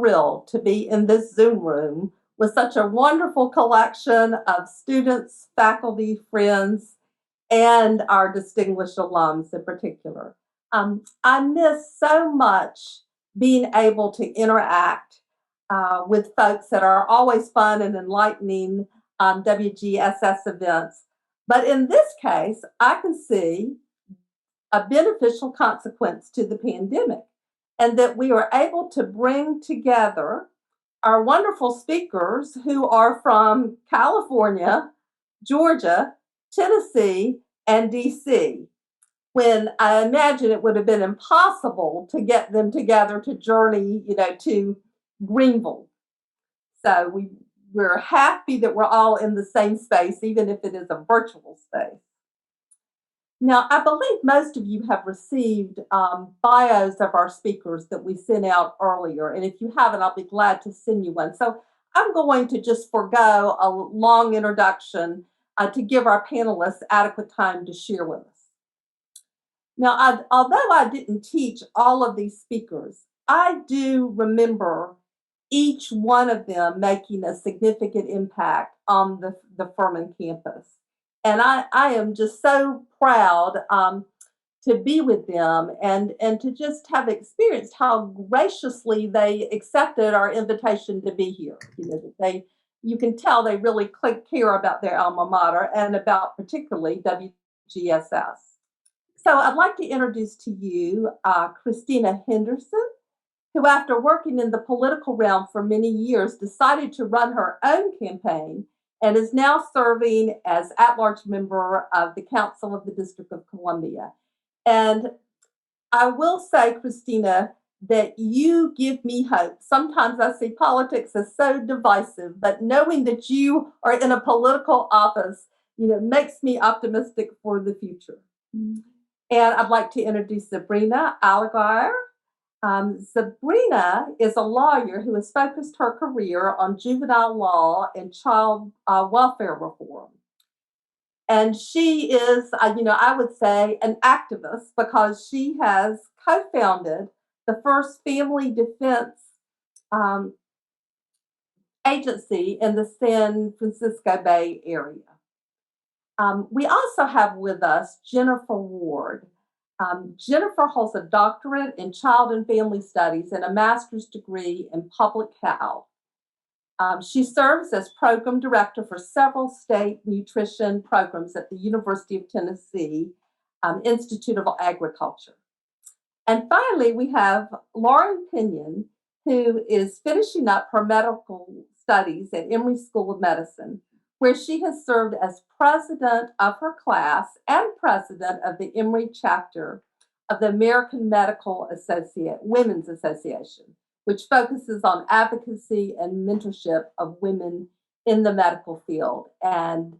thrilled to be in this Zoom room with such a wonderful collection of students, faculty, friends, and our distinguished alums in particular. I miss so much being able to interact with folks that are always fun and enlightening WGSS events. But in this case, I can see a beneficial consequence to the pandemic, and that we are able to bring together our wonderful speakers who are from California, Georgia, Tennessee, and DC, when I imagine it would have been impossible to get them together to journey, to Greenville. So we're happy that we're all in the same space, even if it is a virtual space. Now, I believe most of you have received bios of our speakers that we sent out earlier. And if you haven't, I'll be glad to send you one. So I'm going to just forego a long introduction to give our panelists adequate time to share with us. Now, although I didn't teach all of these speakers, I do remember each one of them making a significant impact on the Furman campus. And I am just so proud to be with them and to just have experienced how graciously they accepted our invitation to be here. You can tell they really care about their alma mater and about particularly WGSS. So I'd like to introduce to you Christina Henderson, who after working in the political realm for many years decided to run her own campaign and is now serving as at-large member of the Council of the District of Columbia. And I will say, Christina, that you give me hope. Sometimes I see politics as so divisive, but knowing that you are in a political office, makes me optimistic for the future. And I'd like to introduce Zabrina Aleguire. Zabrina is a lawyer who has focused her career on juvenile law and child welfare reform. And she is, I would say, an activist because she has co-founded the first family defense agency in the San Francisco Bay Area. We also have with us Jennifer Ward. Jennifer holds a doctorate in child and family studies and a master's degree in public health. She serves as program director for several state nutrition programs at the University of Tennessee Institute of Agriculture. And finally, we have Lauren Pinion, who is finishing up her medical studies at Emory School of Medicine, where she has served as president of her class and president of the Emory chapter of the American Medical Women's Association, which focuses on advocacy and mentorship of women in the medical field. And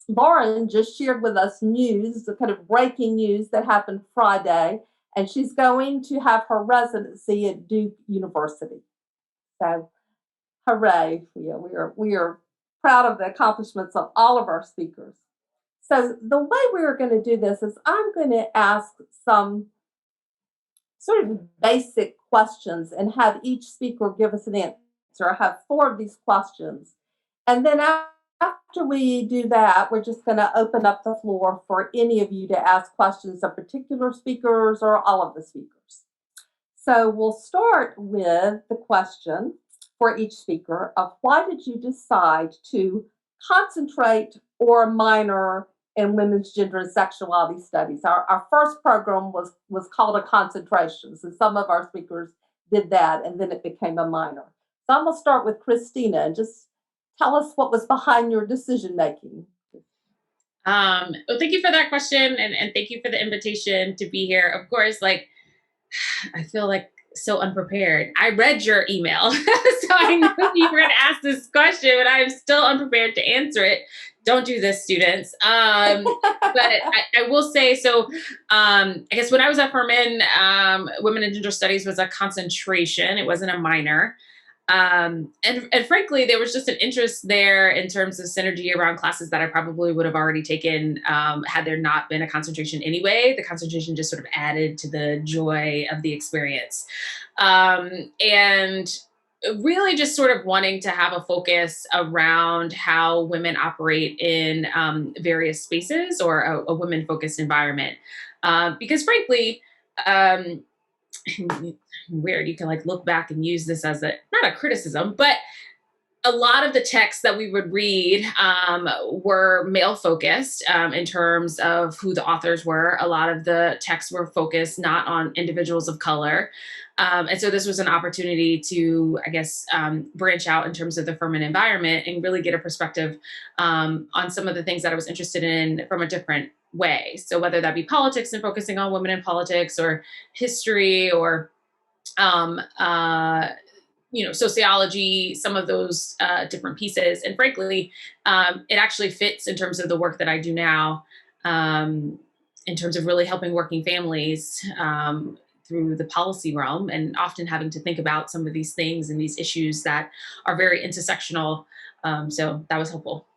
Lauren just shared with us news, the kind of breaking news that happened Friday, and she's going to have her residency at Duke University. So, hooray! We are proud of the accomplishments of all of our speakers. So the way we're going to do this is I'm going to ask some sort of basic questions and have each speaker give us an answer. I have 4 of these questions. And then after we do that, we're just going to open up the floor for any of you to ask questions of particular speakers or all of the speakers. So we'll start with the question for each speaker of why did you decide to concentrate or minor in women's gender and sexuality studies? Our first program was called a concentration, so some of our speakers did that, and then it became a minor. So I'm going to start with Christina and just tell us what was behind your decision making. Well, thank you for that question, and thank you for the invitation to be here. Of course, I feel like so unprepared. I read your email, so I knew you were going to ask this question, but I'm still unprepared to answer it. Don't do this, students. But I will say, so I guess when I was at Furman, Women in Gender Studies was a concentration. It wasn't a minor. And frankly, there was just an interest there in terms of synergy around classes that I probably would have already taken had there not been a concentration anyway. The concentration just sort of added to the joy of the experience. And really just sort of wanting to have a focus around how women operate in various spaces or a women-focused environment. Because frankly, weird, you can like look back and use this as a not a criticism, but a lot of the texts that we would read were male focused in terms of who the authors were. A lot of the texts were focused not on individuals of color. And so this was an opportunity to, I guess, branch out in terms of the Furman environment and really get a perspective on some of the things that I was interested in from a different way. So whether that be politics and focusing on women in politics, or history, or sociology, some of those different pieces. And frankly, it actually fits in terms of the work that I do now, in terms of really helping working families through the policy realm, and often having to think about some of these things and these issues that are very intersectional. So that was helpful.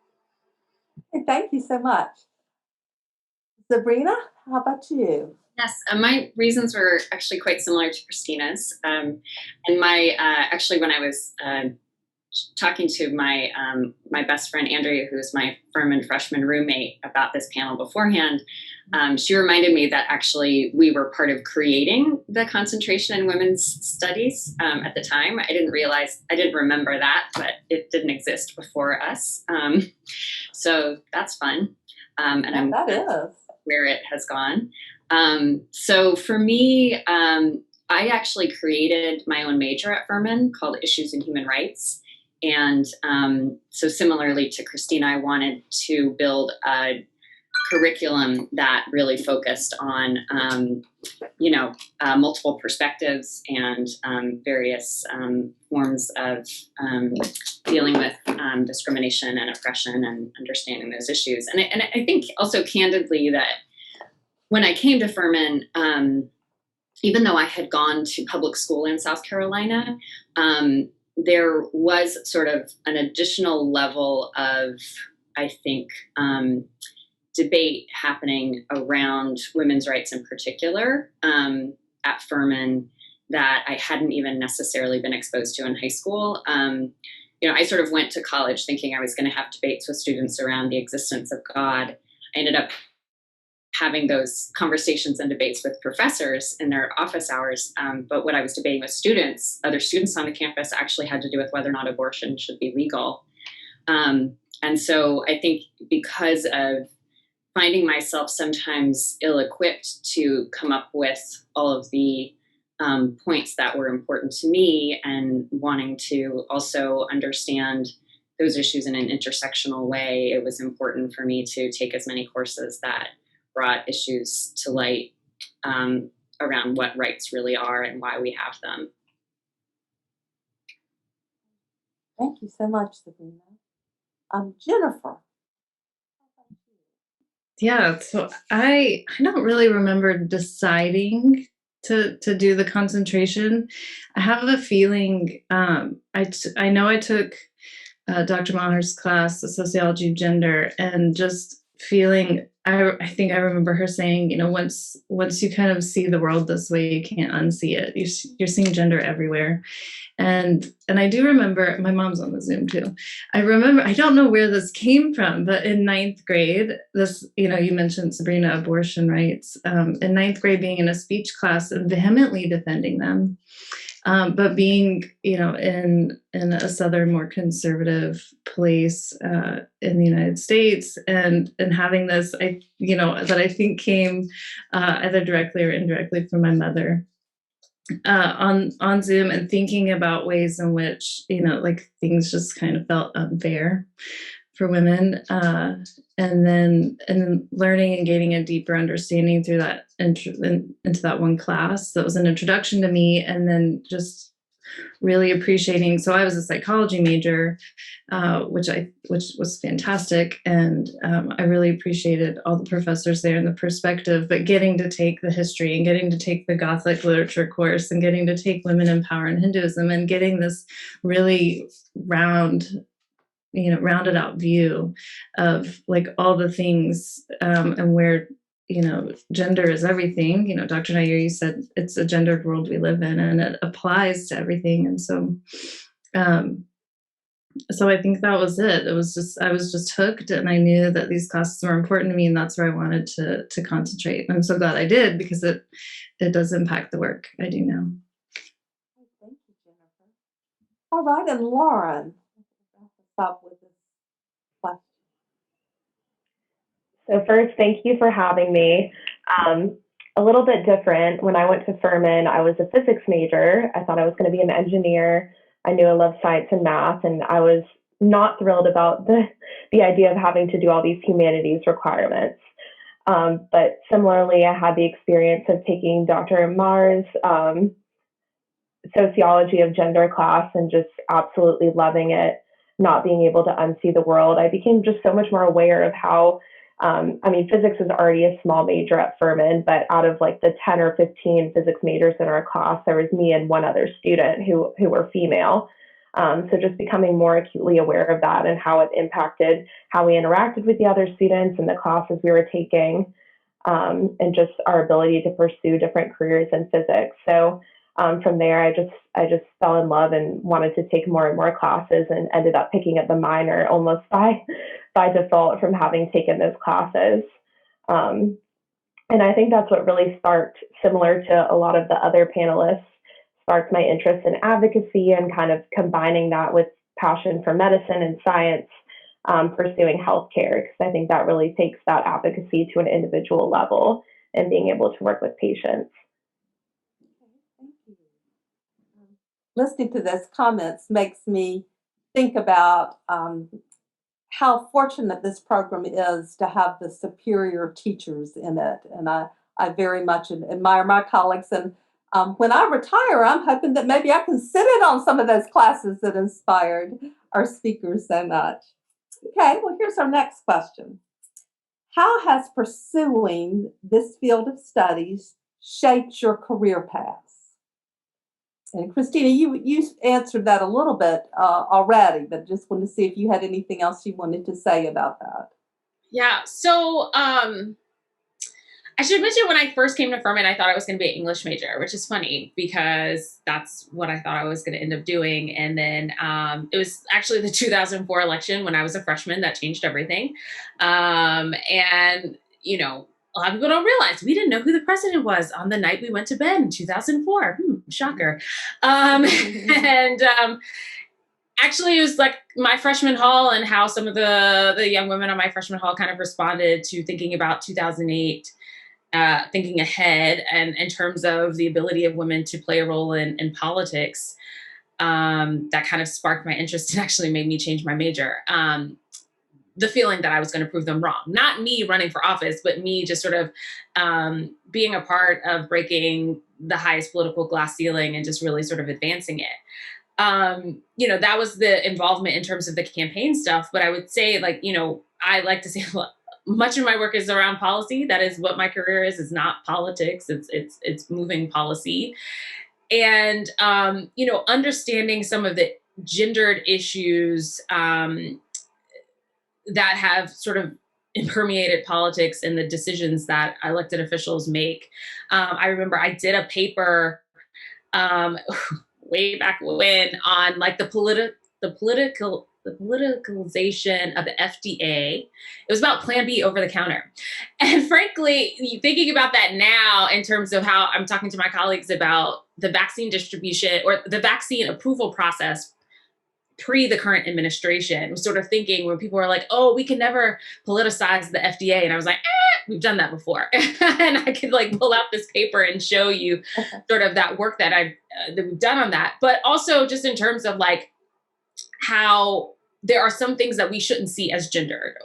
Thank you so much. Zabrina, how about you? Yes, my reasons were actually quite similar to Christina's. And my actually, when I was talking to my my best friend Andrea, who is my Furman freshman roommate, about this panel beforehand, she reminded me that actually we were part of creating the concentration in women's studies at the time. I didn't remember that, but it didn't exist before us. So that's fun. And I'm that is where it has gone. So for me, I actually created my own major at Furman called Issues in Human Rights. And so similarly to Christina, I wanted to build a curriculum that really focused on, multiple perspectives and various forms of dealing with discrimination and oppression and understanding those issues. And I think also candidly that when I came to Furman, even though I had gone to public school in South Carolina, there was sort of an additional level of, I think, debate happening around women's rights in particular at Furman that I hadn't even necessarily been exposed to in high school. I sort of went to college thinking I was going to have debates with students around the existence of God. I ended up having those conversations and debates with professors in their office hours. But what I was debating with other students on the campus, actually had to do with whether or not abortion should be legal. And so I think because of finding myself sometimes ill-equipped to come up with all of the points that were important to me, and wanting to also understand those issues in an intersectional way, it was important for me to take as many courses that brought issues to light around what rights really are and why we have them. Thank you so much, Sabrina. Jennifer. Yeah, so I don't really remember deciding to do the concentration. I have a feeling I know I took Dr. Maher's class, the sociology of gender, and just feeling, I think I remember her saying, once you kind of see the world this way, you can't unsee it. You're seeing gender everywhere. And I do remember, my mom's on the Zoom too. I don't know where this came from, but in ninth grade, you mentioned, Sabrina, abortion rights, in ninth grade, being in a speech class and vehemently defending them. But being, in a Southern, more conservative place in the United States, and having this, that I think came either directly or indirectly from my mother on Zoom, and thinking about ways in which, things just kind of felt unfair for women, and then learning and gaining a deeper understanding through that into that one class that was an introduction to me, and then just really appreciating. So I was a psychology major, which was fantastic, and I really appreciated all the professors there and the perspective. But getting to take the history and getting to take the Gothic literature course and getting to take women in power in Hinduism and getting this really rounded out view of like all the things, and where gender is everything. Dr. Nair, you said it's a gendered world we live in, and it applies to everything. And so I think that was it. I was just hooked, and I knew that these classes were important to me, and that's where I wanted to concentrate. And I'm so glad I did, because it does impact the work I do now. Thank you, Jennifer. All right, and Lauren, stop with this question. So first, thank you for having me. A little bit different. When I went to Furman, I was a physics major. I thought I was going to be an engineer. I knew I loved science and math, and I was not thrilled about the idea of having to do all these humanities requirements. But similarly, I had the experience of taking Dr. Mar's sociology of gender class and just absolutely loving it, not being able to unsee the world. I became just so much more aware of how, physics is already a small major at Furman, but out of like the 10 or 15 physics majors in our class, there was me and one other student who were female. So just becoming more acutely aware of that and how it impacted how we interacted with the other students and the classes we were taking, and just our ability to pursue different careers in physics. So from there, I just fell in love and wanted to take more and more classes, and ended up picking up the minor almost by default from having taken those classes. And I think that's what really sparked, similar to a lot of the other panelists, sparked my interest in advocacy and kind of combining that with passion for medicine and science, pursuing healthcare, because I think that really takes that advocacy to an individual level and being able to work with patients. Thank you. Listening to those comments makes me think about how fortunate this program is to have the superior teachers in it. And I very much admire my colleagues. And when I retire, I'm hoping that maybe I can sit in on some of those classes that inspired our speakers so much. Okay, well, here's our next question. How has pursuing this field of studies shaped your career paths? And Christina, you answered that a little bit already, but just wanted to see if you had anything else you wanted to say about that. Yeah, so I should mention, when I first came to Furman, I thought I was going to be an English major, which is funny because that's what I thought I was going to end up doing. And then it was actually the 2004 election when I was a freshman that changed everything. And, a lot of people don't realize we didn't know who the president was on the night we went to bed in 2004. Shocker. Actually, it was like my freshman hall and how some of the young women on my freshman hall kind of responded to thinking about 2008, thinking ahead, and in terms of the ability of women to play a role in politics. That kind of sparked my interest and actually made me change my major. The feeling that I was going to prove them wrong, not me running for office, but me just sort of being a part of breaking the highest political glass ceiling and just really sort of advancing it. That was the involvement in terms of the campaign stuff. But I would say, I like to say much of my work is around policy. That is what my career is. It's not politics. It's moving policy. And, understanding some of the gendered issues that have sort of permeated politics and the decisions that elected officials make. I remember I did a paper way back when on like the politicalization of the FDA. It was about Plan B over the counter. And frankly, thinking about that now in terms of how I'm talking to my colleagues about the vaccine distribution or the vaccine approval process pre the current administration, was sort of thinking when people were like, oh, we can never politicize the FDA. And I was like, we've done that before. And I could pull out this paper and show you sort of that work that that we've done on that. But also just in terms of how there are some things that we shouldn't see as gendered,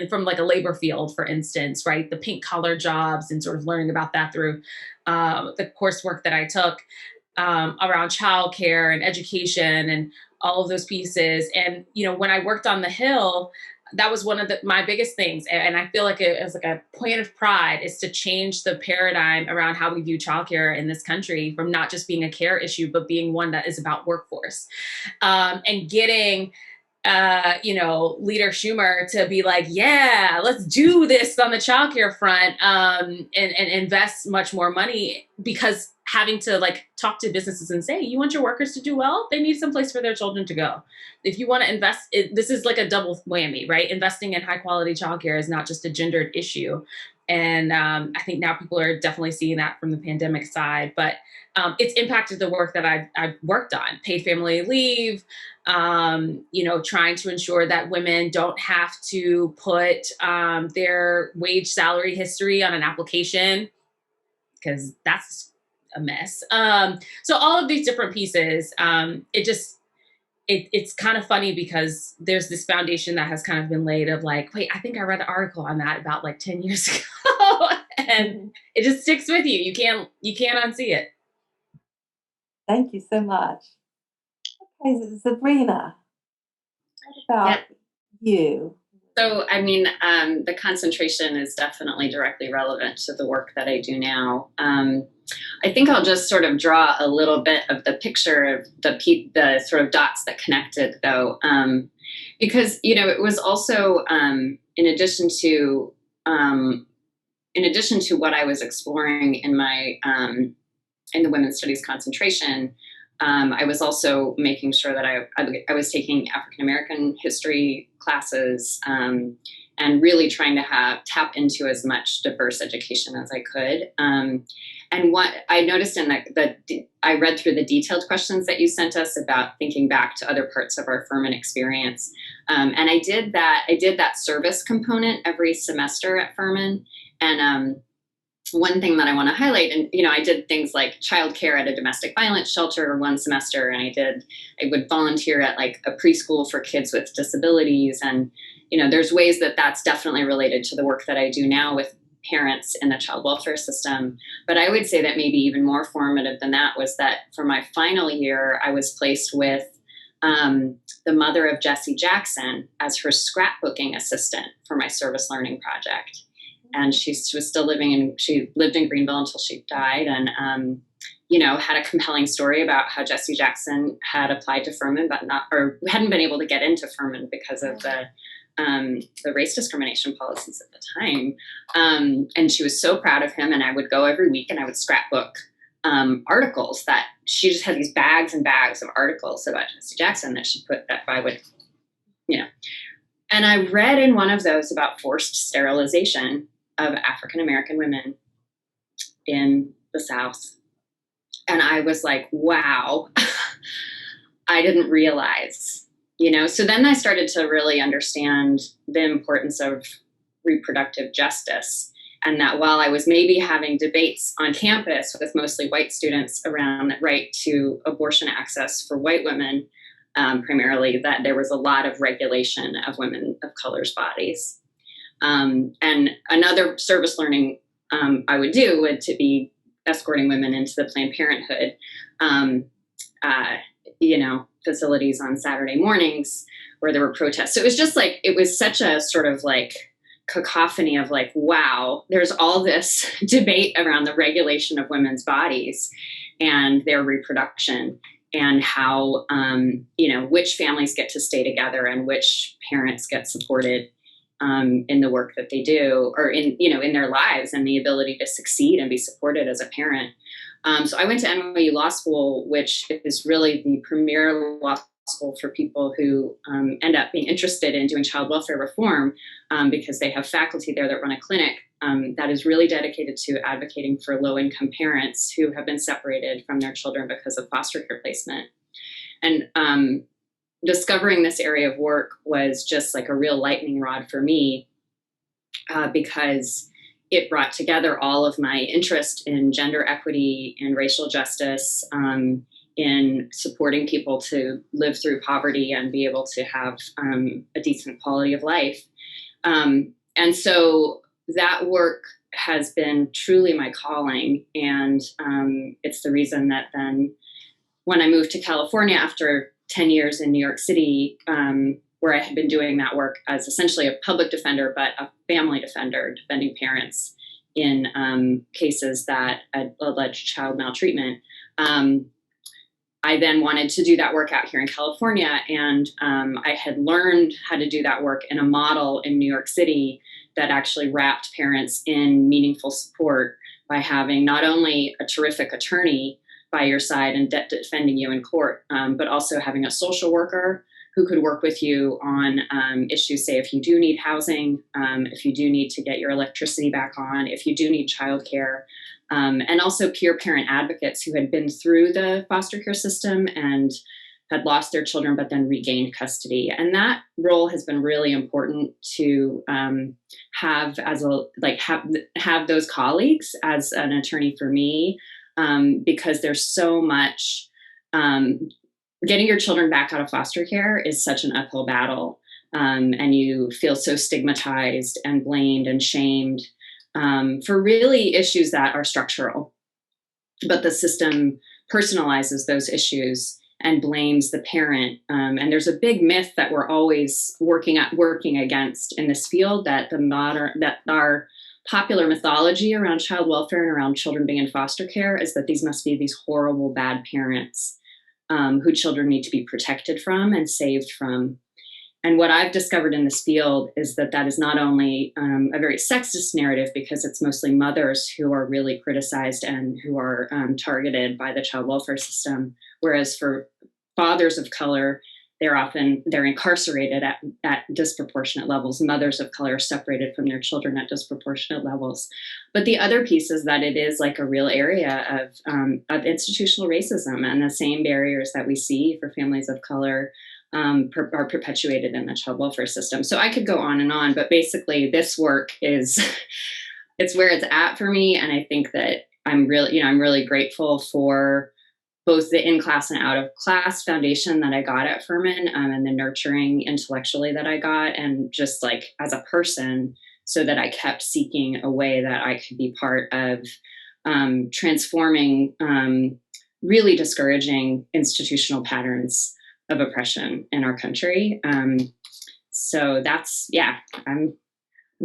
from a labor field, for instance, right? The pink collar jobs, and sort of learning about that through the coursework that I took. around childcare and education and all of those pieces. And, when I worked on the Hill, that was one of my biggest things. And I feel like it was like a point of pride is to change the paradigm around how we view childcare in this country from not just being a care issue, but being one that is about workforce, and getting Leader Schumer to be like, yeah, let's do this on the childcare front, and invest much more money, because having to talk to businesses and say, you want your workers to do well, they need some place for their children to go. If you want to invest, this is like a double whammy, right? Investing in high quality childcare is not just a gendered issue. And I think now people are definitely seeing that from the pandemic side, but it's impacted the work that I've worked on, paid family leave, trying to ensure that women don't have to put their wage salary history on an application, because that's a mess. So all of these different pieces, it's kind of funny because there's this foundation that has kind of been laid of wait, I think I read an article on that about 10 years ago, and it just sticks with you. You can't unsee it. Thank you so much. Okay, Zabrina, what about you? So, the concentration is definitely directly relevant to the work that I do now. I think I'll just sort of draw a little bit of the picture of the sort of dots that connected, though, because it was also in addition to what I was exploring in my in the women's studies concentration. I was also making sure that I was taking African American history classes, and really trying to tap into as much diverse education as I could. And what I noticed I read through the detailed questions that you sent us about thinking back to other parts of our Furman experience. And I did that service component every semester at Furman. And one thing that I want to highlight, and I did things like childcare at a domestic violence shelter one semester, and I would volunteer at a preschool for kids with disabilities, and there's ways that that's definitely related to the work that I do now with parents in the child welfare system. But I would say that maybe even more formative than that was that for my final year, I was placed with the mother of Jesse Jackson as her scrapbooking assistant for my service learning project. And she was still she lived in Greenville until she died, and had a compelling story about how Jesse Jackson had applied to Furman, but hadn't been able to get into Furman because of the race discrimination policies at the time. And she was so proud of him, and I would go every week and I would scrapbook articles that she just had these bags and bags of articles about Jesse Jackson that I would, And I read in one of those about forced sterilization of African American women in the South. And I was like, wow, I didn't realize, So then I started to really understand the importance of reproductive justice. And that while I was maybe having debates on campus with mostly white students around the right to abortion access for white women, primarily, that there was a lot of regulation of women of color's bodies. And another service learning I would do would to be escorting women into the Planned Parenthood, facilities on Saturday mornings where there were protests. So it was just it was such a sort of cacophony of wow, there's all this debate around the regulation of women's bodies and their reproduction, and how, which families get to stay together and which parents get supported in the work that they do, or in their lives, and the ability to succeed and be supported as a parent. So I went to NYU Law School, which is really the premier law school for people who end up being interested in doing child welfare reform, because they have faculty there that run a clinic that is really dedicated to advocating for low-income parents who have been separated from their children because of foster care placement. And discovering this area of work was just a real lightning rod for me, because it brought together all of my interest in gender equity and racial justice, in supporting people to live through poverty and be able to have a decent quality of life. And so that work has been truly my calling. And it's the reason that then when I moved to California after 10 years in New York City, where I had been doing that work as essentially a public defender, but a family defender, defending parents in cases that alleged child maltreatment. I then wanted to do that work out here in California, and I had learned how to do that work in a model in New York City that actually wrapped parents in meaningful support by having not only a terrific attorney by your side and defending you in court, but also having a social worker who could work with you on issues, say, if you do need housing, if you do need to get your electricity back on, if you do need childcare, and also peer parent advocates who had been through the foster care system and had lost their children, but then regained custody. And that role has been really important to have as a, like, have those colleagues as an attorney for me, because there's so much, getting your children back out of foster care is such an uphill battle. And you feel so stigmatized and blamed and shamed for really issues that are structural. But the system personalizes those issues and blames the parent. And there's a big myth that we're always working against in this field, that our popular mythology around child welfare and around children being in foster care is that these must be these horrible, bad parents who children need to be protected from and saved from. And what I've discovered in this field is that that is not only a very sexist narrative, because it's mostly mothers who are really criticized and who are targeted by the child welfare system, whereas for fathers of color, they're incarcerated at disproportionate levels. Mothers of color are separated from their children at disproportionate levels. But the other piece is that it is like a real area of institutional racism, and the same barriers that we see for families of color are perpetuated in the child welfare system. So I could go on, but basically this work is, it's where it's at for me. And I think that I'm really grateful for both the in-class and out-of-class foundation that I got at Furman, and the nurturing intellectually that I got, and just like as a person, so that I kept seeking a way that I could be part of transforming really discouraging institutional patterns of oppression in our country. So that's, I'm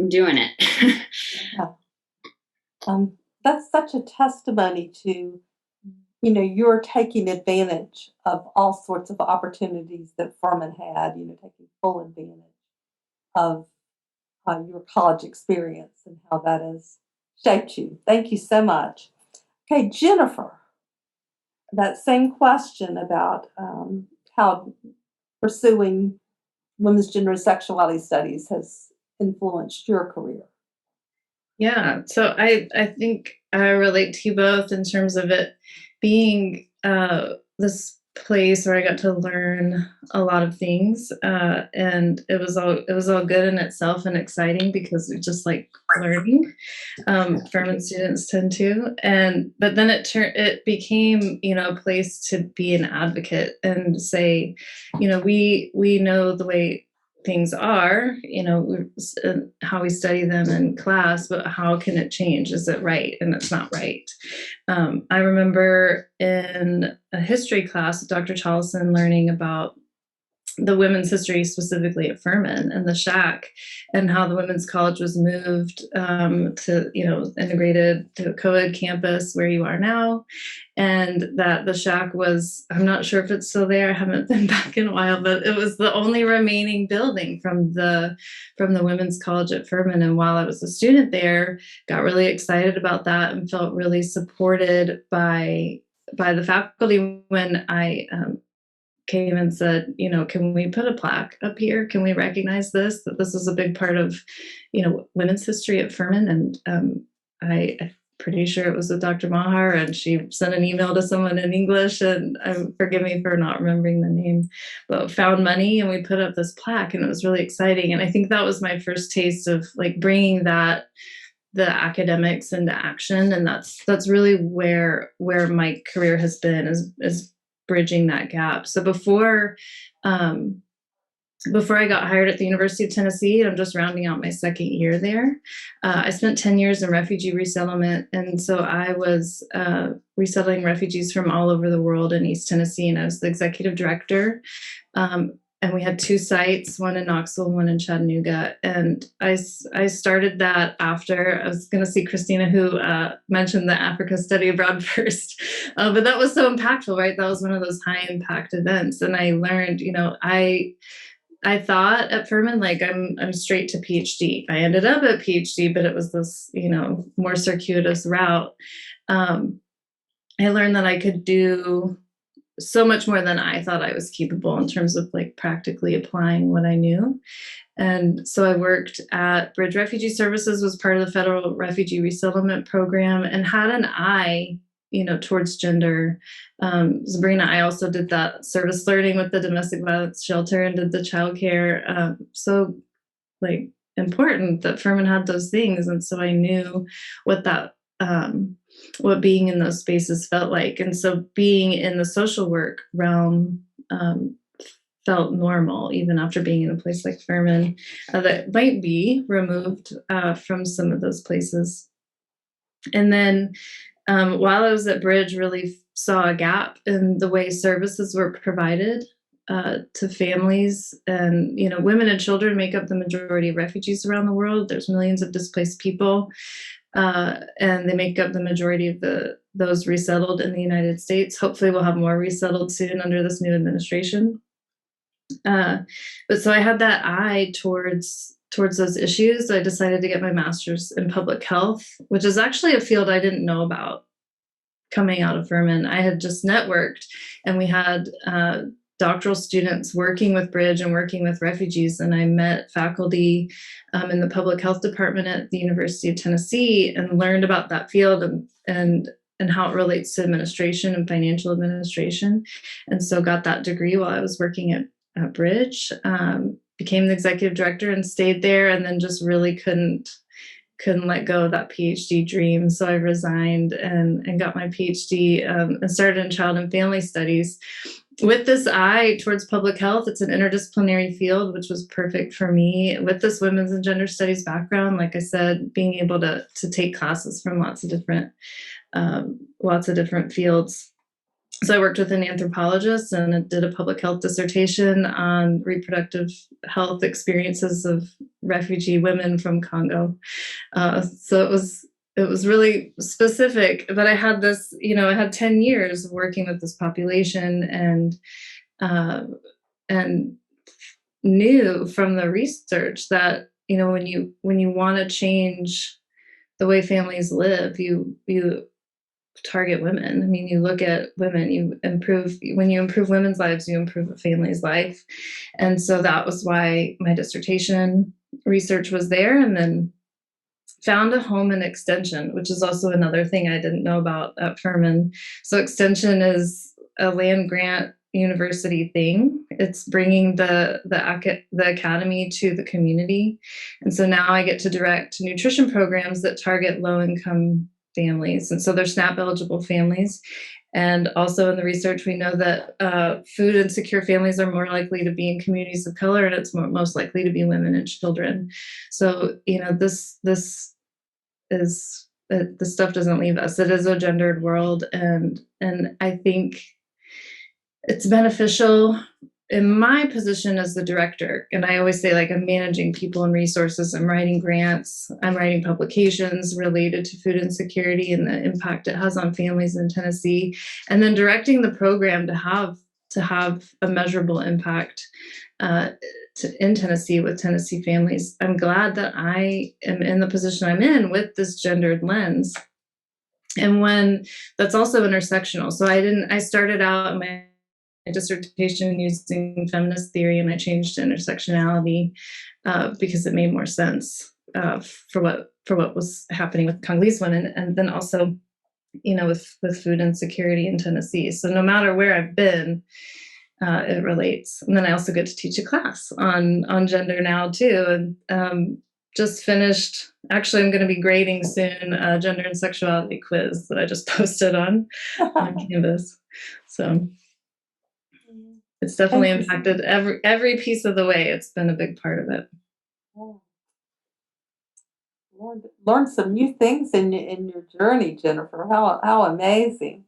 doing it. Yeah. That's such a testimony to, you're taking advantage of all sorts of opportunities that Furman had, taking full advantage of your college experience and how that has shaped you. Thank you so much. Okay, Jennifer, that same question about how pursuing women's gender and sexuality studies has influenced your career. Yeah, so I think I relate to you both in terms of it being this place where I got to learn a lot of things, and it was all good in itself and exciting, because we just like learning. Furman students tend to, but then it became a place to be an advocate and say, we know the way things are, how we study them in class, but how can it change? Is it right? And it's not right. I remember in a history class with Dr. Charlson learning about the women's history specifically at Furman and the Shack, and how the women's college was moved to, integrated to a co-ed campus where you are now. And that the Shack was, I'm not sure if it's still there, I haven't been back in a while, but it was the only remaining building from the women's college at Furman. And while I was a student there, got really excited about that and felt really supported by the faculty when I came and said, can we put a plaque up here? Can we recognize that this is a big part of, women's history at Furman? And I'm pretty sure it was with Dr. Mahar, and she sent an email to someone in English, and forgive me for not remembering the name, but found money and we put up this plaque, and it was really exciting. And I think that was my first taste of like bringing the academics into action. And that's really where my career has been, is bridging that gap. So before before I got hired at the University of Tennessee, I'm just rounding out my second year there. I spent 10 years in refugee resettlement. And so I was resettling refugees from all over the world in East Tennessee, and I was the executive director. And we had 2 sites, one in Knoxville, one in Chattanooga. And I started that after I was going to see Christina, who mentioned the Africa Study Abroad first. But that was so impactful, right? That was one of those high impact events. And I learned, I thought at Furman, like I'm straight to PhD. I ended up at PhD, but it was this, more circuitous route. I learned that I could do so much more than I thought I was capable in terms of like practically applying what I knew. And so I worked at Bridge Refugee Services, was part of the Federal Refugee Resettlement Program, and had an eye, towards gender. Zabrina, I also did that service learning with the domestic violence shelter and did the childcare. So like important that Furman had those things. And so I knew what that, what being in those spaces felt like. And so being in the social work realm felt normal, even after being in a place like Furman that might be removed from some of those places. And then while I was at Bridge, really saw a gap in the way services were provided to families. And, women and children make up the majority of refugees around the world. There's millions of displaced people. And they make up the majority of those resettled in the United States. Hopefully we'll have more resettled soon under this new administration. But so I had that eye towards those issues. I decided to get my master's in public health, which is actually a field I didn't know about coming out of Furman. I had just networked, and we had doctoral students working with Bridge and working with refugees. And I met faculty in the public health department at the University of Tennessee and learned about that field and how it relates to administration and financial administration. And so got that degree while I was working at Bridge, became the executive director and stayed there, and then just really couldn't let go of that PhD dream. So I resigned and got my PhD and started in child and family studies with this eye towards public health. It's an interdisciplinary field, which was perfect for me with this women's and gender studies background. Like I said, being able to take classes from lots of different fields. So I worked with an anthropologist and did a public health dissertation on reproductive health experiences of refugee women from Congo. So it was really specific, but I had this, I had 10 years working with this population and knew from the research that, when you want to change the way families live, you target women. I mean, you look at women, when you improve women's lives, you improve a family's life. And so that was why my dissertation research was there, and then found a home in extension, which is also another thing I didn't know about at Furman. So extension is a land grant university thing. It's bringing the academy to the community. And so now I get to direct nutrition programs that target low-income families. And so they're SNAP eligible families. And also in the research, we know that food insecure families are more likely to be in communities of color, and it's most likely to be women and children. So, this stuff doesn't leave us. It is a gendered world. And I think it's beneficial in my position as the director. And I always say, like, I'm managing people and resources. I'm writing grants. I'm writing publications related to food insecurity and the impact it has on families in Tennessee, and then directing the program to have a measurable impact in Tennessee with Tennessee families. I'm glad that I am in the position I'm in with this gendered lens. And when that's also intersectional. So I started out my dissertation using feminist theory, and I changed to intersectionality because it made more sense for what was happening with Congolese women, and then also, with food insecurity in Tennessee. So no matter where I've been, it relates. And then I also get to teach a class on gender now too, and just finished. Actually, I'm going to be grading soon a gender and sexuality quiz that I just posted on Canvas. So it's definitely Thank you so impacted every piece of the way. It's been a big part of it. much. Learn some new things in your journey, Jennifer. How amazing.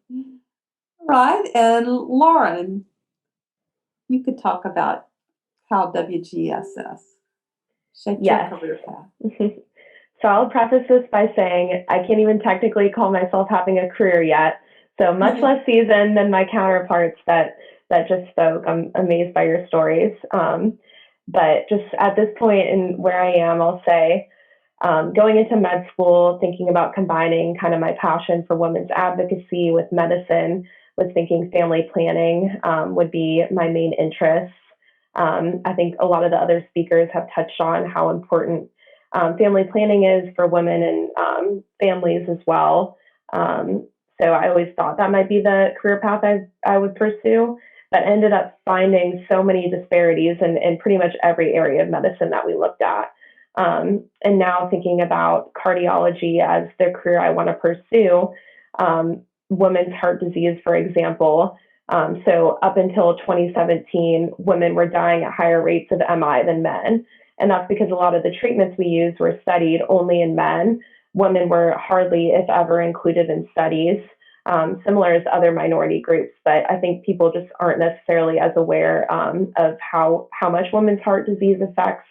Right. And Lauren, you could talk about how WGSS shaped your Yes. career path. So I'll preface this by saying I can't even technically call myself having a career yet. So much less seasoned than my counterparts that just spoke. I'm amazed by your stories. But just at this point in where I am, I'll say going into med school, thinking about combining kind of my passion for women's advocacy with medicine, was thinking family planning would be my main interest. I think a lot of the other speakers have touched on how important family planning is for women and families as well. So I always thought that might be the career path I would pursue, but ended up finding so many disparities in pretty much every area of medicine that we looked at. And now thinking about cardiology as the career I want to pursue, women's heart disease, for example. So up until 2017, women were dying at higher rates of MI than men. And that's because a lot of the treatments we used were studied only in men. Women were hardly, if ever, included in studies, similar as other minority groups. But I think people just aren't necessarily as aware of how much women's heart disease affects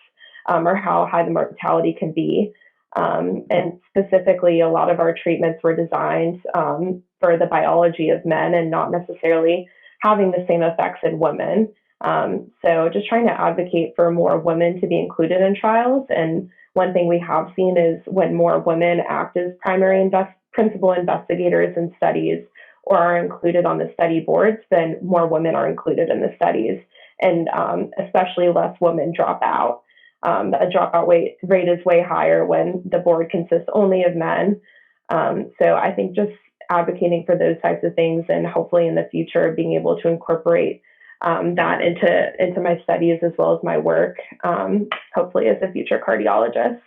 or how high the mortality can be. And specifically, a lot of our treatments were designed for the biology of men and not necessarily having the same effects in women. So just trying to advocate for more women to be included in trials. And one thing we have seen is when more women act as primary principal investigators in studies or are included on the study boards, then more women are included in the studies, and especially less women drop out. The dropout rate is way higher when the board consists only of men. So I think just advocating for those types of things, and hopefully in the future being able to incorporate that into my studies as well as my work, hopefully as a future cardiologist.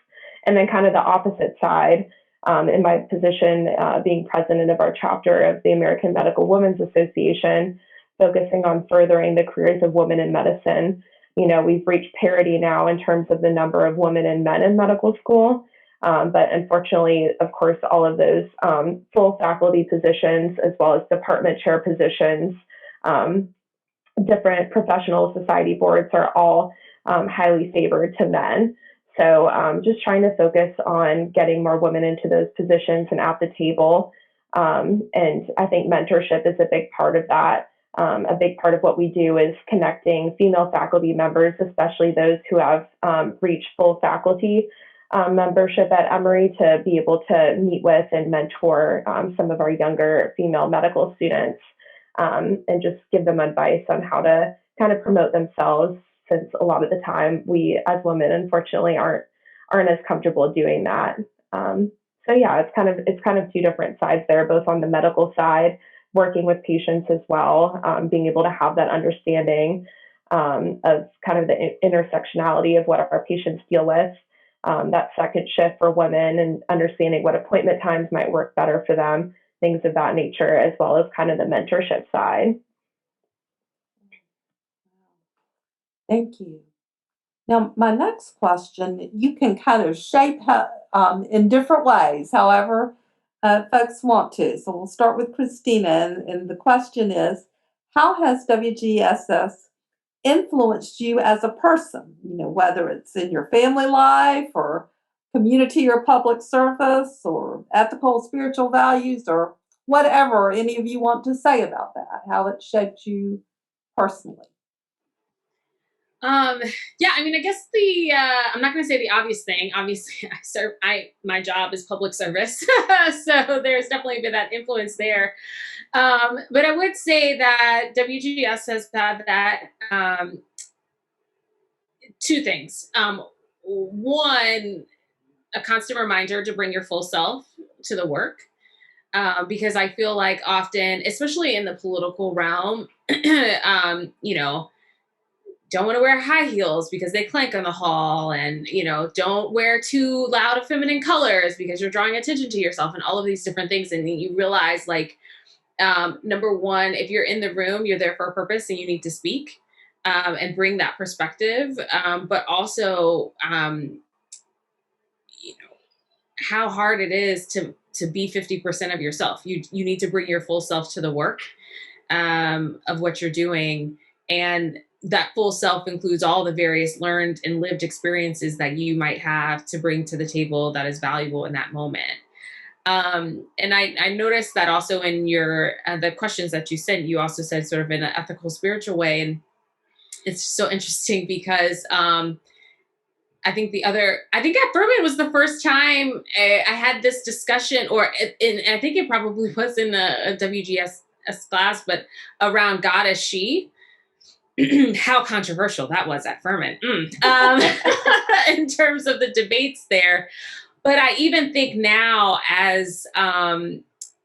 And then kind of the opposite side, in my position being president of our chapter of the American Medical Women's Association, focusing on furthering the careers of women in medicine. You know, we've reached parity now in terms of the number of women and men in medical school. But unfortunately, of course, all of those full faculty positions, as well as department chair positions, different professional society boards are all highly favored to men. So just trying to focus on getting more women into those positions and at the table. And I think mentorship is a big part of that. A big part of what we do is connecting female faculty members, especially those who have reached full faculty membership at Emory, to be able to meet with and mentor some of our younger female medical students, and just give them advice on how to kind of promote themselves, since a lot of the time we as women unfortunately aren't as comfortable doing that. So yeah, it's kind of two different sides there, both on the medical side, working with patients as well, being able to have that understanding of kind of the intersectionality of what our patients deal with, that second shift for women, and understanding what appointment times might work better for them, things of that nature, as well as kind of the mentorship side. Thank you. Now, my next question, you can kind of shape in different ways, however folks want to. So we'll start with Christina, and the question is, how has WGSS influenced you as a person? You know, whether it's in your family life or community or public service or ethical, spiritual values, or whatever any of you want to say about that, how it shaped you personally. Yeah, I mean, I guess I'm not going to say the obvious thing. Obviously, my job is public service. So there's definitely been that influence there. But I would say that WGS has had that, two things. One, a constant reminder to bring your full self to the work. Because I feel like often, especially in the political realm, you know, don't want to wear high heels because they clank on the hall, and, you know, don't wear too loud of feminine colors because you're drawing attention to yourself, and all of these different things. And you realize, like, number one, if you're in the room, you're there for a purpose and you need to speak. and bring that perspective, but also, you know, how hard it is to be 50% of yourself. You need to bring your full self to the work of what you're doing. And that full self includes all the various learned and lived experiences that you might have to bring to the table that is valuable in that moment. And I noticed that also in your the questions that you sent, you also said sort of in an ethical, spiritual way. And it's so interesting because I think at Furman was the first time I had this discussion, and I think it probably was in a WGSS class, but around God as she. How controversial that was at Furman in terms of the debates there. But I even think now as,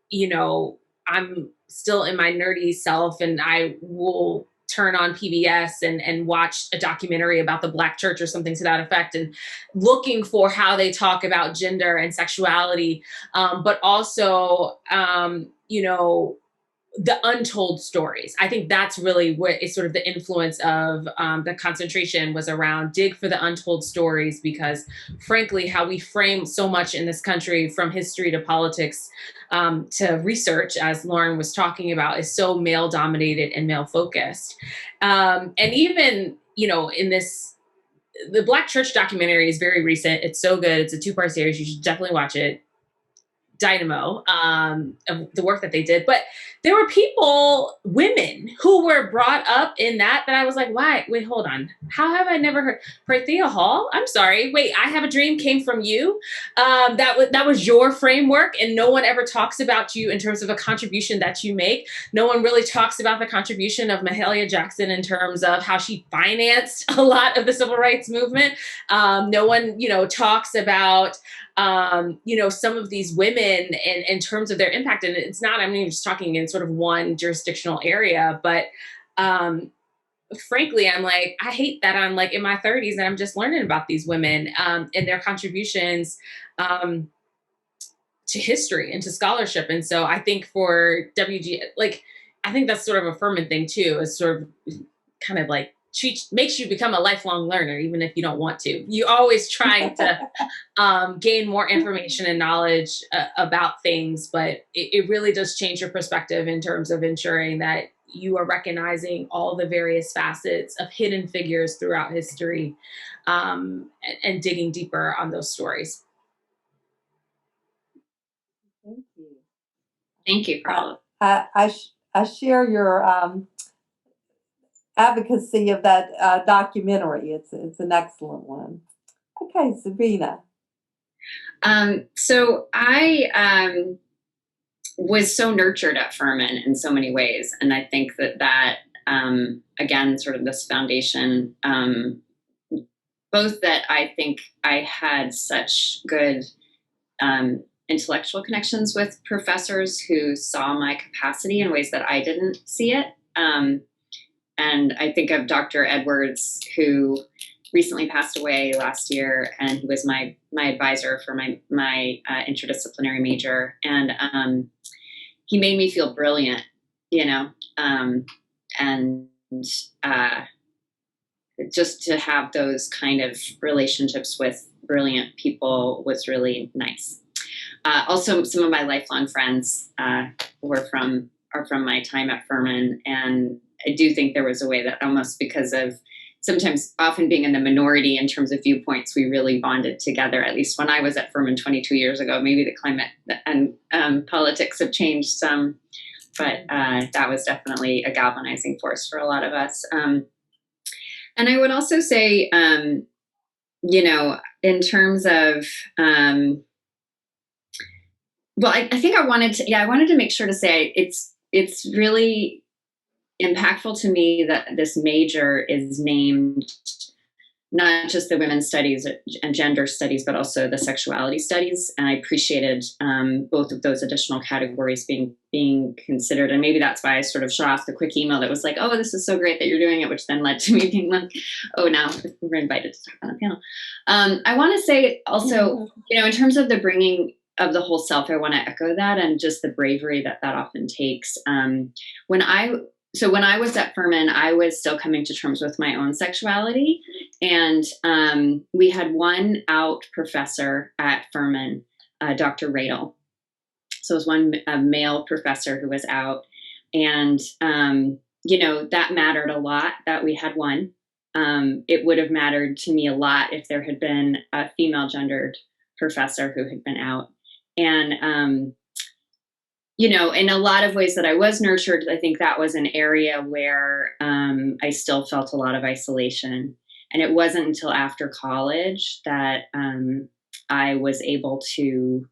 you know, I'm still in my nerdy self, and I will turn on PBS and watch a documentary about the Black church or something to that effect, and looking for how they talk about gender and sexuality, but also, you know, the untold stories. I think that's really what is sort of the influence of the concentration was around dig for the untold stories, because frankly, how we frame so much in this country, from history to politics to research, as Lauren was talking about, is so male dominated and male focused. And even, you know, in this, the Black Church documentary is very recent. It's so good. It's a 2-part series. You should definitely watch it. Dynamo of the work that they did. But there were people, women, who were brought up in that I was like, why? Wait, hold on. How have I never heard? Prathia Hall? I'm sorry. Wait, I Have a Dream came from you. That was your framework, and no one ever talks about you in terms of a contribution that you make. No one really talks about the contribution of Mahalia Jackson in terms of how she financed a lot of the civil rights movement. No one, you know, talks about you know, some of these women in terms of their impact. And it's not, I mean, just talking in sort of one jurisdictional area, but frankly, I'm like, I hate that I'm like in my 30s and I'm just learning about these women and their contributions to history and to scholarship. And so I think for WG, like, I think that's sort of a Furman thing too, is sort of kind of like, makes you become a lifelong learner, even if you don't want to. You're always trying to gain more information and knowledge about things, but it really does change your perspective in terms of ensuring that you are recognizing all the various facets of hidden figures throughout history and digging deeper on those stories. Thank you. Thank you for all of I share your advocacy of that documentary. It's an excellent one. Okay, Zabrina. So I was so nurtured at Furman in so many ways. And I think that again, sort of this foundation, both that I think I had such good intellectual connections with professors who saw my capacity in ways that I didn't see it. And I think of Dr. Edwards, who recently passed away last year, and he was my advisor for my interdisciplinary major. And he made me feel brilliant, you know, and just to have those kind of relationships with brilliant people was really nice. Also, some of my lifelong friends are from my time at Furman, and I do think there was a way that almost because of sometimes often being in the minority in terms of viewpoints, we really bonded together. At least when I was at Furman 22 years ago, maybe the climate and politics have changed some, but that was definitely a galvanizing force for a lot of us. And I would also say, you know, in terms of, well, I think I wanted to make sure to say it's really impactful to me that this major is named not just the women's studies and gender studies, but also the sexuality studies. And I appreciated both of those additional categories being considered. And maybe that's why I sort of shot off the quick email that was like, oh, this is so great that you're doing it, which then led to me being like, oh, now we're invited to talk on the panel. I want to say also, you know, in terms of the bringing of the whole self, I want to echo that and just the bravery that often takes. When I so when I was at Furman, I was still coming to terms with my own sexuality. And we had one out professor at Furman, Dr. Radel. So it was one male professor who was out. And, that mattered a lot that we had one. It would have mattered to me a lot if there had been a female gendered professor who had been out. And, in a lot of ways that I was nurtured, I think that was an area where I still felt a lot of isolation. And it wasn't until after college that I was able to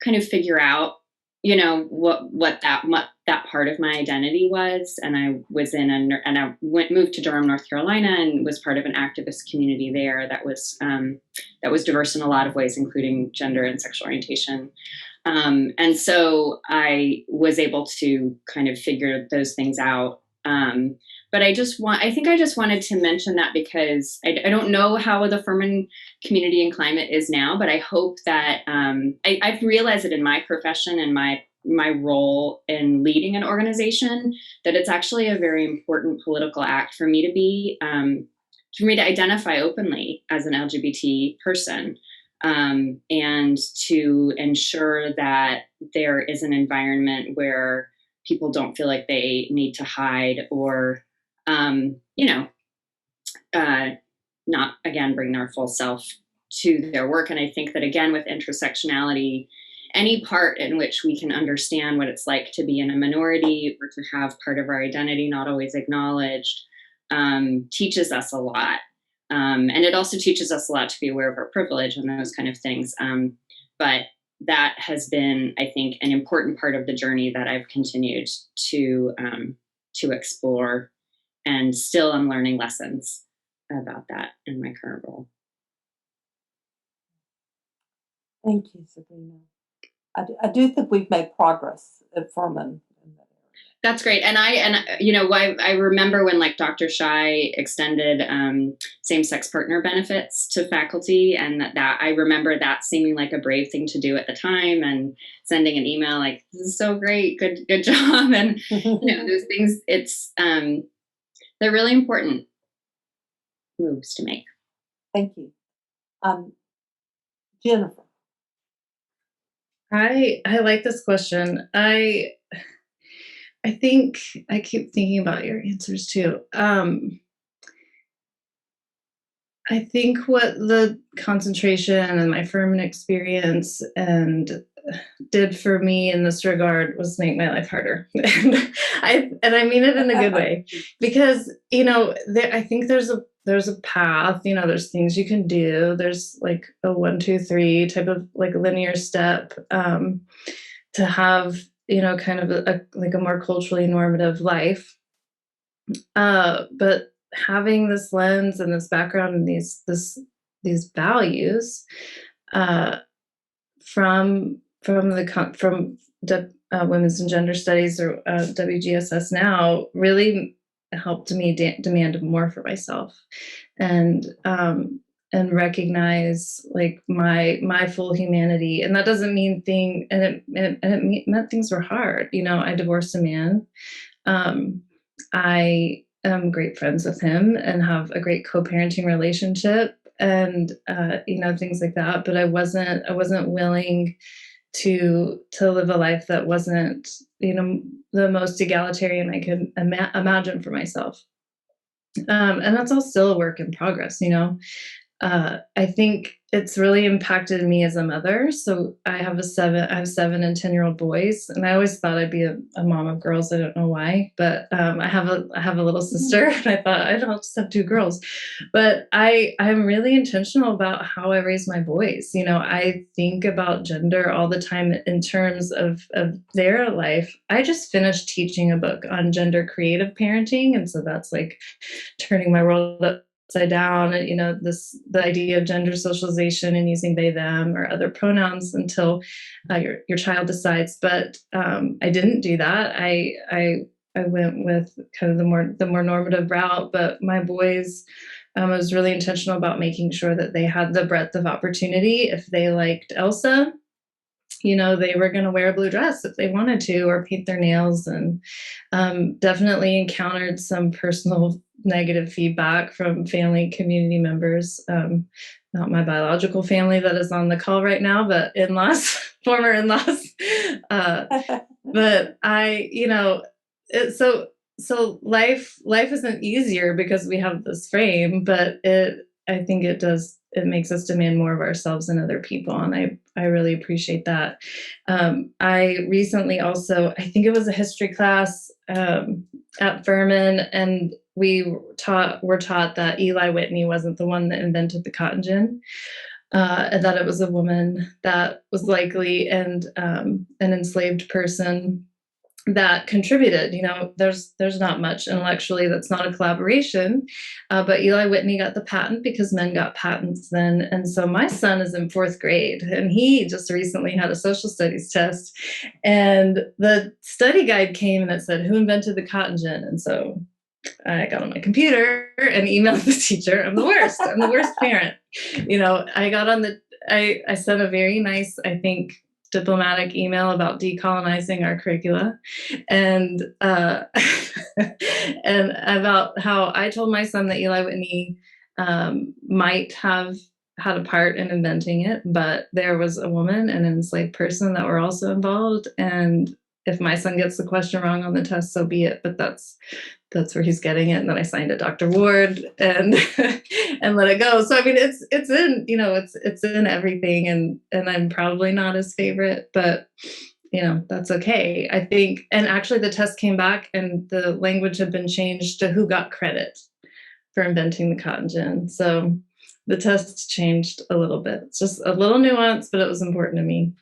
kind of figure out, what that part of my identity was. And I was moved to Durham, North Carolina, and was part of an activist community there that was diverse in a lot of ways, including gender and sexual orientation. And so I was able to kind of figure those things out. But I just wanted to mention that because I don't know how the Furman community and climate is now, but I hope that I've realized it in my profession and my role in leading an organization, that it's actually a very important political act for me to identify openly as an LGBT person. And to ensure that there is an environment where people don't feel like they need to hide or, not, again, bring their full self to their work. And I think that, again, with intersectionality, any part in which we can understand what it's like to be in a minority or to have part of our identity not always acknowledged, teaches us a lot. And it also teaches us a lot to be aware of our privilege and those kind of things. But that has been, I think, an important part of the journey that I've continued to explore, and still I'm learning lessons about that in my current role. Thank you, Zabrina. I do think we've made progress at Furman. That's great. And I remember when Dr. Shai extended same-sex partner benefits to faculty, and that I remember that seeming like a brave thing to do at the time, and sending an email like, this is so great, good job. And those things, it's they're really important moves to make. Thank you. Jennifer. I like this question. I think I keep thinking about your answers too. I think what the concentration and my Furman experience and did for me in this regard was make my life harder. and I mean it in a good way, because I think there's a path. There's things you can do. There's like a 1, 2, 3 type of linear step to have kind of a more culturally normative life. But having this lens and this background and these values from Women's and Gender Studies, or WGSS now, really helped me demand more for myself, and recognize my full humanity. And that doesn't mean it meant things were hard. I divorced a man. I am great friends with him and have a great co-parenting relationship, and things like that. But I wasn't willing to live a life that wasn't the most egalitarian I could imagine for myself. And that's all still a work in progress. I think it's really impacted me as a mother. So I have 7 and 10-year-old boys, and I always thought I'd be a mom of girls. I don't know why, but I have a little sister, and I thought I'll just have 2 girls. But I'm really intentional about how I raise my boys. I think about gender all the time in terms of their life. I just finished teaching a book on gender creative parenting, and so that's turning my world upside down. The idea of gender socialization and using they, them, or other pronouns until your child decides. But I didn't do that. I went with kind of the more normative route. But my boys, I was really intentional about making sure that they had the breadth of opportunity. If they liked Elsa, they were going to wear a blue dress if they wanted to, or paint their nails, and definitely encountered some personal negative feedback from family community members. Not my biological family that is on the call right now, but in-laws, former in-laws. But so life isn't easier because we have this frame, but I think it makes us demand more of ourselves and other people. And I really appreciate that. I recently also, I think it was a history class at Furman, and we were taught that Eli Whitney wasn't the one that invented the cotton gin, and that it was a woman that was likely an enslaved person that contributed. There's not much intellectually that's not a collaboration, but Eli Whitney got the patent because men got patents then. And so my son is in 4th grade, and he just recently had a social studies test, and the study guide came and it said, "Who invented the cotton gin?" And so I got on my computer and emailed the teacher. I'm the worst. I'm the worst parent. I sent a very nice, I think, diplomatic email about decolonizing our curricula, and and about how I told my son that Eli Whitney might have had a part in inventing it, but there was a woman and an enslaved person that were also involved. And if my son gets the question wrong on the test, so be it. But that's where he's getting it. And then I signed it, Dr. Ward, and and let it go. So I mean, it's in it's in everything, and I'm probably not his favorite, but that's okay, I think. And actually, the test came back, and the language had been changed to who got credit for inventing the cotton gin. So the test changed a little bit. It's just a little nuance, but it was important to me.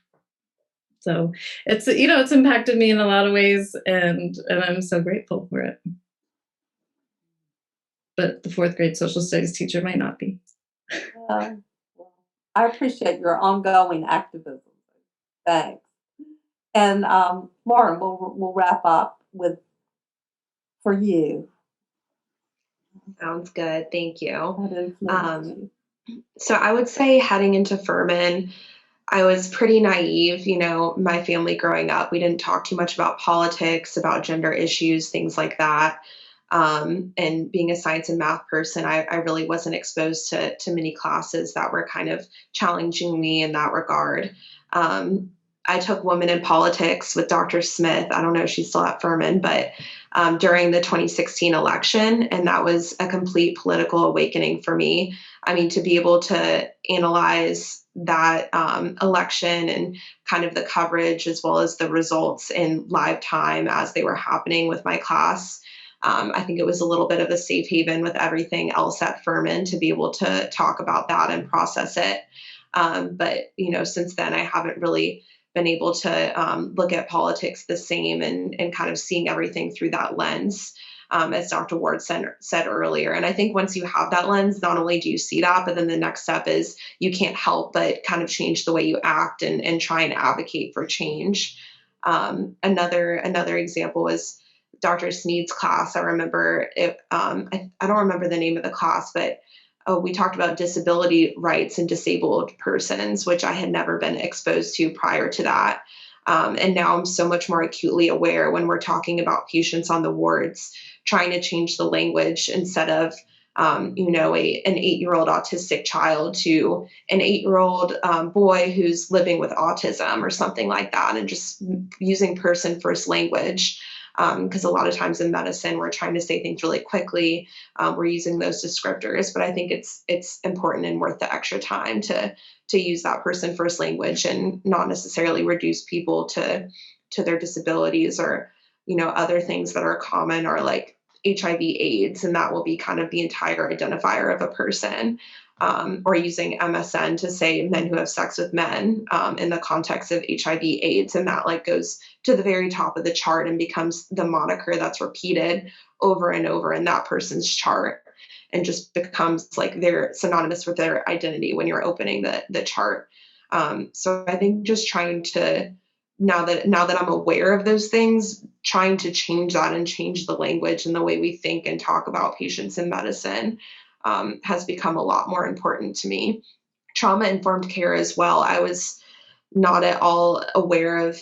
So it's impacted me in a lot of ways, and I'm so grateful for it. But the 4th grade social studies teacher might not be. I appreciate your ongoing activism. Thanks. And Lauren, we'll wrap up for you. Sounds good. Thank you. What influenced you? So I would say heading into Furman, I was pretty naive. My family growing up, we didn't talk too much about politics, about gender issues, things like that. And being a science and math person, I really wasn't exposed to many classes that were kind of challenging me in that regard. I took Women in Politics with Dr. Smith. I don't know if she's still at Furman, but during the 2016 election, and that was a complete political awakening for me. I mean, to be able to analyze that election and kind of the coverage as well as the results in live time as they were happening with my class, I think it was a little bit of a safe haven with everything else at Furman to be able to talk about that and process it. But since then, I haven't really been able to look at politics the same and kind of seeing everything through that lens, as Dr. Ward said earlier. And I think once you have that lens, not only do you see that, but then the next step is you can't help but kind of change the way you act and try and advocate for change. Another example was Dr. Sneed's class. I remember it. I don't remember the name of the class, but we talked about disability rights and disabled persons, which I had never been exposed to prior to that. And now I'm so much more acutely aware when we're talking about patients on the wards, trying to change the language instead of, an 8-year-old autistic child to an 8-year-old boy who's living with autism or something like that, and just using person first language. Because a lot of times in medicine, we're trying to say things really quickly. We're using those descriptors, but I think it's important and worth the extra time to use that person first language and not necessarily reduce people to their disabilities or, other things that are common, or like HIV/AIDS, and that will be kind of the entire identifier of a person. Or using MSN to say men who have sex with men in the context of HIV/AIDS, and that goes to the very top of the chart and becomes the moniker that's repeated over and over in that person's chart, and just becomes they're synonymous with their identity when you're opening the chart. So I think just trying to, now that I'm aware of those things, trying to change that and change the language and the way we think and talk about patients in medicine has become a lot more important to me. Trauma-informed care as well. I was not at all aware of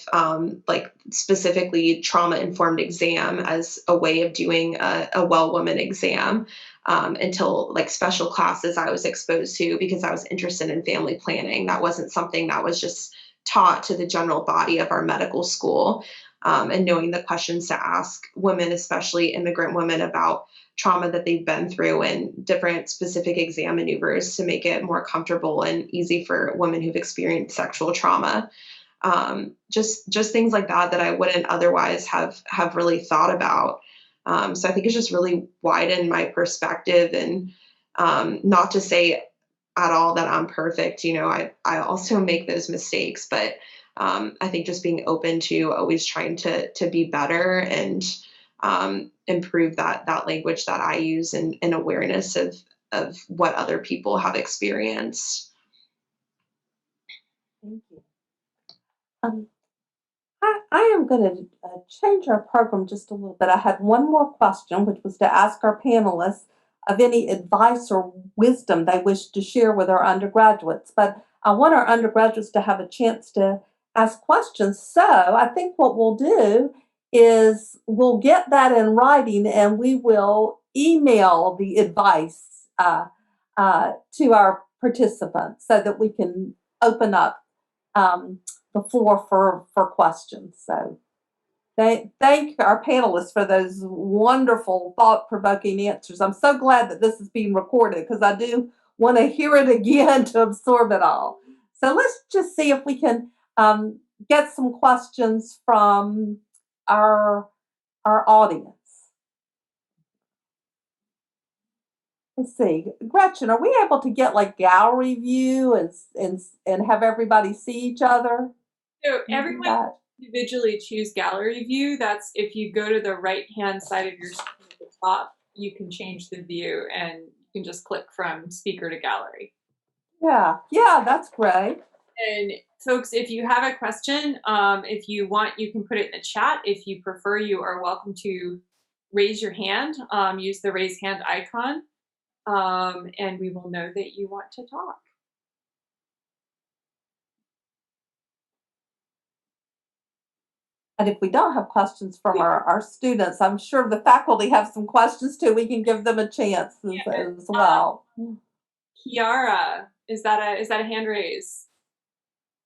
like specifically trauma-informed exam as a way of doing a well woman exam until like special classes I was exposed to because I was interested in family planning. That wasn't something that was just taught to the general body of our medical school. And knowing the questions to ask women, especially immigrant women, about trauma that they've been through and different specific exam maneuvers to make it more comfortable and easy for women who've experienced sexual trauma. Just things like that that I wouldn't otherwise have really thought about. So I think it's just really widened my perspective, and not to say at all that I'm perfect. You know, I also make those mistakes, but I think just being open to always trying to be better and improve that language that I use and awareness of what other people have experienced. Thank you. I am going to change our program just a little bit. I had one more question, which was to ask our panelists of any advice or wisdom they wish to share with our undergraduates. But I want our undergraduates to have a chance to ask questions. So I think what we'll do is we'll get that in writing and we will email the advice to our participants so that we can open up the floor for questions. So thank our panelists for those wonderful, thought-provoking answers. I'm so glad that this is being recorded because I do want to hear it again to absorb it all. So let's just see if we can get some questions from our audience. Let's see, Gretchen, are we able to get like gallery view and have everybody see each other? So everyone individually choose gallery view. That's if you go to the right-hand side of your screen at the top, you can change the view and you can just click from speaker to gallery. Yeah, that's great. And folks, if you have a question, if you want, you can put it in the chat. If you prefer, you are welcome to raise your hand, use the raise hand icon, and we will know that you want to talk. And if we don't have questions from our students, I'm sure the faculty have some questions too. We can give them a chance as well. Kiara, is that a hand raise?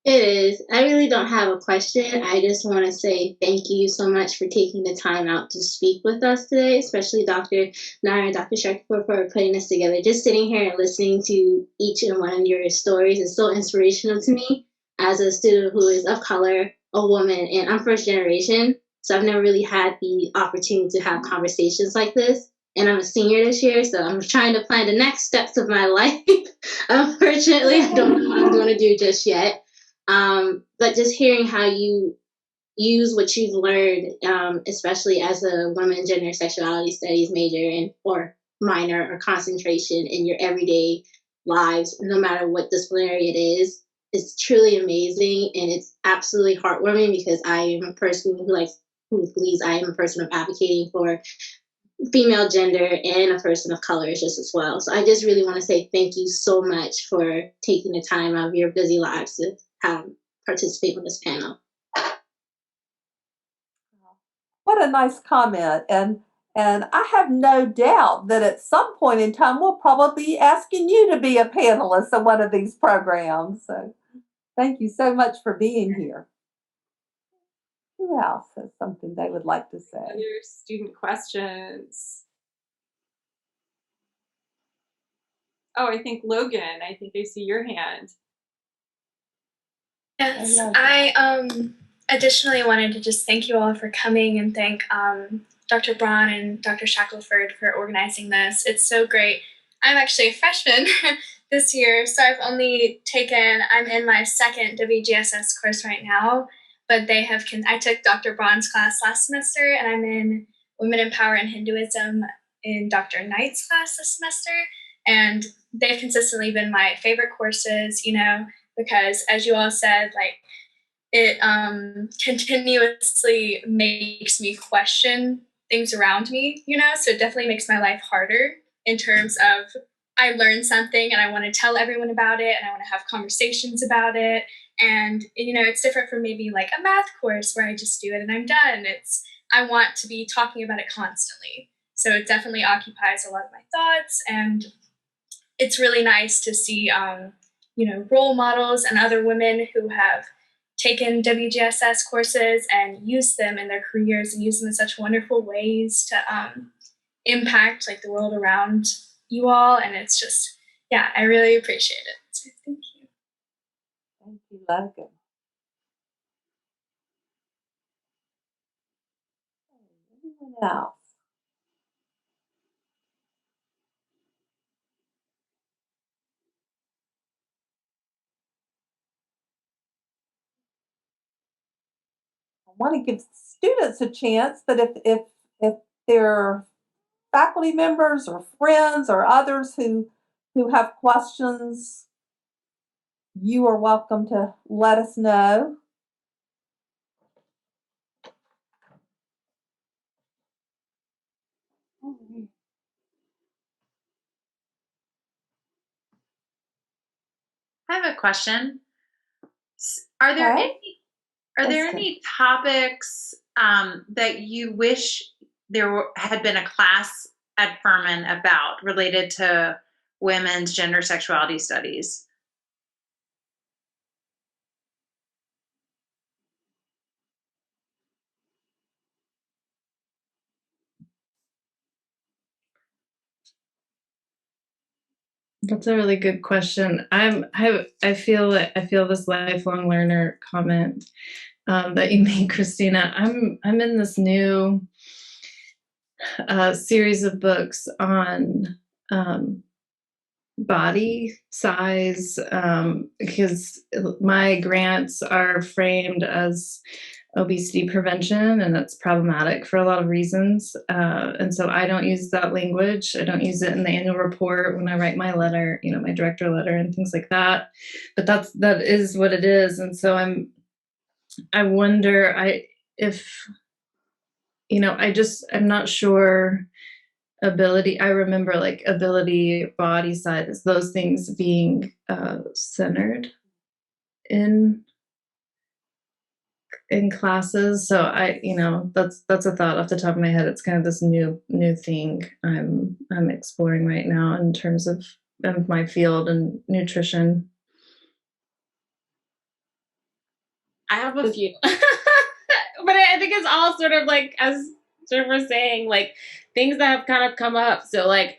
It is. I really don't have a question. I just want to say thank you so much for taking the time out to speak with us today, especially Dr. Nair and Dr. Shakir for putting this together. Just sitting here and listening to each and one of your stories is so inspirational to me as a student who is of color, a woman, and I'm first generation. So I've never really had the opportunity to have conversations like this. And I'm a senior this year, so I'm trying to plan the next steps of my life. Unfortunately, I don't know what I'm going to do just yet. But just hearing how you use what you've learned, especially as a women, gender, sexuality studies major or minor or concentration in your everyday lives, no matter what disciplinary it is truly amazing. And it's absolutely heartwarming because I am a person who believes I am a person of advocating for female gender and a person of color just as well. So I just really want to say thank you so much for taking the time out of your busy lives to participate on this panel. What a nice comment. And I have no doubt that at some point in time, we'll probably be asking you to be a panelist in one of these programs. So thank you so much for being here. Who else has something they would like to say? Other student questions? Oh, I think Logan, I think I see your hand. Yes, I additionally wanted to just thank you all for coming and thank Dr. Braun and Dr. Shackelford for organizing this. It's so great. I'm actually a freshman this year, so I'm in my second WGSS course right now, but I took Dr. Braun's class last semester, and I'm in Women in Power and Hinduism in Dr. Knight's class this semester, and they've consistently been my favorite courses, because as you all said, it continuously makes me question things around me, so it definitely makes my life harder in terms of I learned something and I want to tell everyone about it and I want to have conversations about it. And, it's different from maybe like a math course where I just do it and I'm done. I want to be talking about it constantly. So it definitely occupies a lot of my thoughts. And it's really nice to see, role models and other women who have taken WGSS courses and used them in their careers and used them in such wonderful ways to impact like the world around you all. And it's just, I really appreciate it. So thank you. Thank you, Logan. Anyone else? I want to give students a chance, but if they're faculty members or friends or others who have questions, you are welcome to let us know. I have a question. Are there Okay. any topics that you wish there had been a class at Furman about related to women's gender sexuality studies? That's a really good question. I feel this lifelong learner comment that you made, Christina. I'm in this new series of books on body size because my grants are framed as obesity prevention, and that's problematic for a lot of reasons. And so I don't use that language. I don't use it in the annual report when I write my letter, my director letter and things like that. But that is what it is. And so I wonder I'm not sure. I remember like ability, body size, those things being centered in classes. So that's a thought off the top of my head. It's kind of this new thing I'm exploring right now in terms of my field and nutrition. I have a few, but I think it's all sort of like, as we're saying, like things that have kind of come up. So like,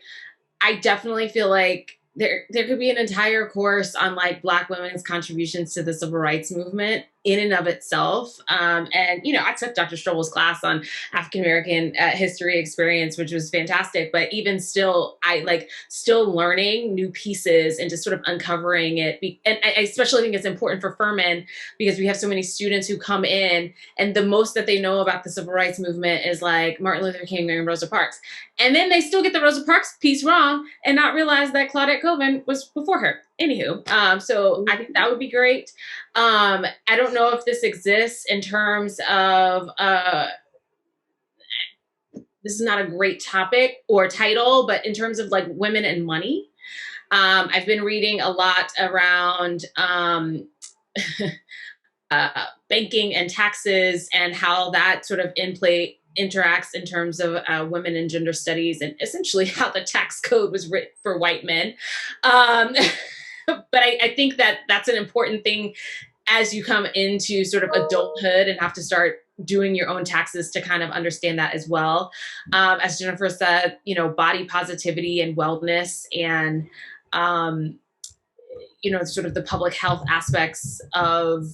I definitely feel like there could be an entire course on like Black women's contributions to the civil rights movement in and of itself. And, I took Dr. Strobel's class on African-American history experience, which was fantastic. But even still, I still learning new pieces and just sort of uncovering it. And I especially think it's important for Furman because we have so many students who come in and the most that they know about the civil rights movement is like Martin Luther King and Rosa Parks. And then they still get the Rosa Parks piece wrong and not realize that Claudette Colvin was before her. Anywho, so I think that would be great. I don't know if this exists in terms of, this is not a great topic or title, but in terms of like women and money, I've been reading a lot around banking and taxes and how that sort of interacts in terms of women and gender studies and essentially how the tax code was written for white men. But I think that that's an important thing as you come into sort of adulthood and have to start doing your own taxes to kind of understand that as well. As Jennifer said, body positivity and wellness and, sort of the public health aspects of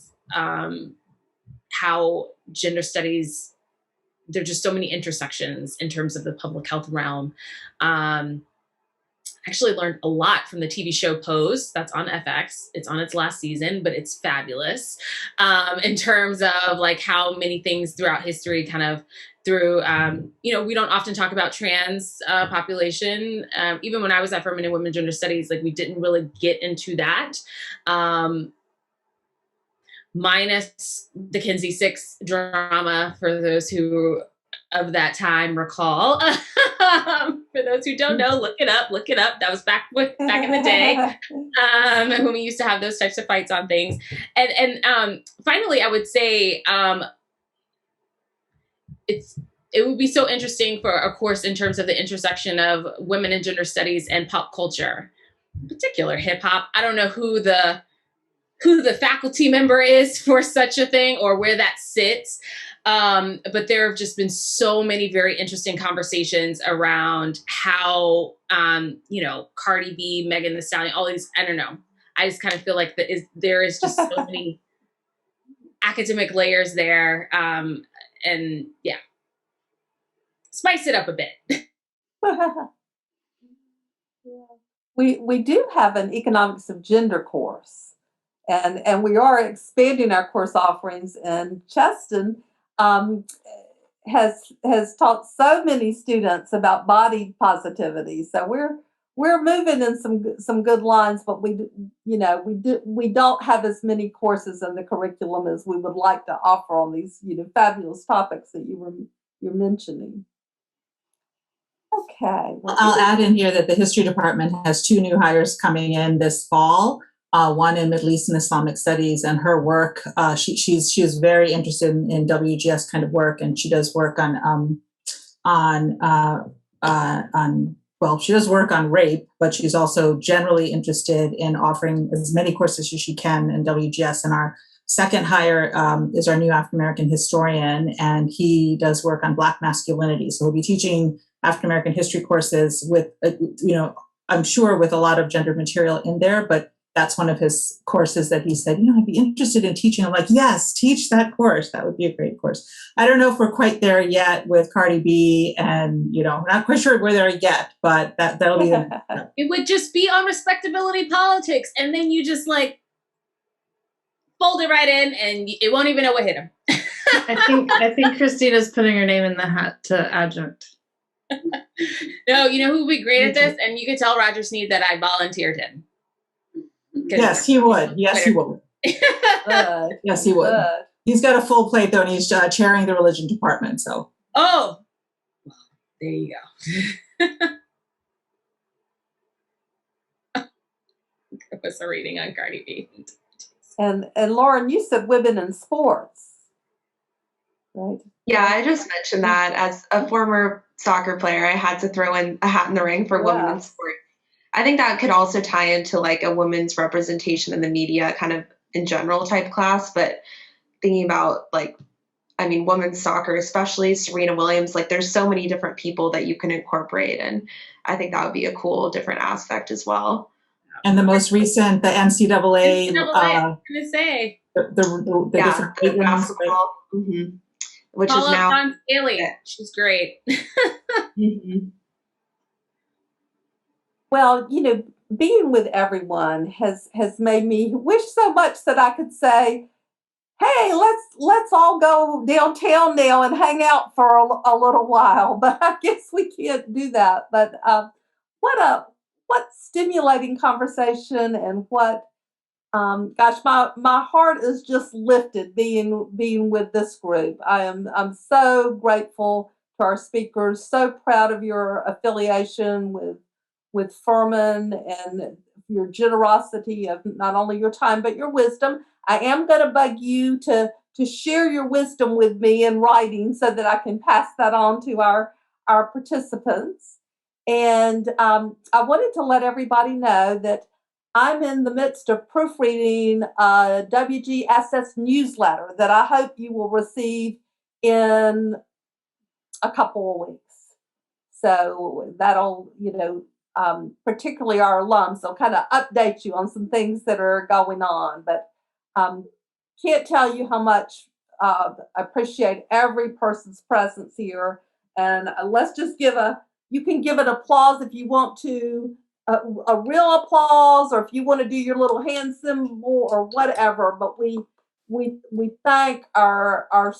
how gender studies, there are just so many intersections in terms of the public health realm. Actually learned a lot from the TV show Pose that's on FX. It's on its last season, but it's fabulous in terms of like how many things throughout history kind of through, we don't often talk about trans population. Even when I was at Furman in Women Gender Studies, like we didn't really get into that. Minus the Kinsey 6 drama for those who of that time recall. For those who don't know, look it up. Look it up. That was back in the day, when we used to have those types of fights on things. And finally, I would say it would be so interesting for a course in terms of the intersection of women and gender studies and pop culture, in particular hip hop. I don't know who the faculty member is for such a thing or where that sits. But there have just been so many very interesting conversations around how, Cardi B, Megan Thee Stallion, all these, I don't know. I just kind of feel like there is just so many academic layers there. And yeah, spice it up a bit. We do have an economics of gender course, and we are expanding our course offerings. And Cheston has taught so many students about body positivity. So we're moving in some good lines, but we don't have as many courses in the curriculum as we would like to offer on these fabulous topics that you're mentioning. Okay. I'll add in here that the history department has 2 new hires coming in this fall. One in Middle East and Islamic Studies, and her work. She is very interested in WGS kind of work, and she does work she does work on rape, but she's also generally interested in offering as many courses as she can in WGS. And our second hire is our new African American historian, and he does work on Black masculinity. So we'll be teaching African American history courses with, I'm sure with a lot of gender material in there, but that's one of his courses that he said, I'd be interested in teaching. I'm like, yes, teach that course. That would be a great course. I don't know if we're quite there yet with Cardi B, and, we're not quite sure we're there yet, but that'll be. It would just be on respectability politics. And then you just fold it right in and it won't even know what hit him. I think Christina's putting her name in the hat to adjunct. No, you know who would be great at this? And you could tell Roger Sneed that I volunteered him. Yes, he would. Yes, he would. Yes, he would. He's got a full plate, though, and he's chairing the religion department. So. Oh, there you go. Give us a reading on Cardi B. And Lauren, you said women in sports, right? Yeah, I just mentioned that as a former soccer player, I had to throw in a hat in the ring for women in sports. I think that could also tie into a women's representation in the media kind of in general type class, but thinking about women's soccer, especially Serena Williams, there's so many different people that you can incorporate. And I think that would be a cool different aspect as well. And the most recent, the NCAA, I was going to say. The different basketball, which Paula is now. Dawn Staley. She's great. Well, being with everyone has made me wish so much that I could say, hey, let's all go downtown now and hang out for a little while. But I guess we can't do that. But what stimulating conversation, and what my heart is just lifted being with this group. I'm so grateful to our speakers, so proud of your affiliation with Furman and your generosity of not only your time but your wisdom. I am going to bug you to share your wisdom with me in writing so that I can pass that on to our participants. And I wanted to let everybody know that I'm in the midst of proofreading a WGSS newsletter that I hope you will receive in a couple of weeks. So that'll, particularly our alums, they'll kind of update you on some things that are going on. But can't tell you how much I appreciate every person's presence here. And let's just you can give an applause if you want to, a real applause, or if you want to do your little hand symbol or whatever. But we thank our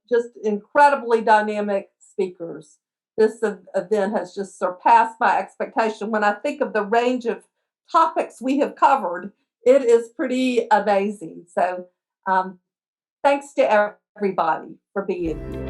just incredibly dynamic speakers. This event has just surpassed my expectation. When I think of the range of topics we have covered, it is pretty amazing. So thanks to everybody for being here.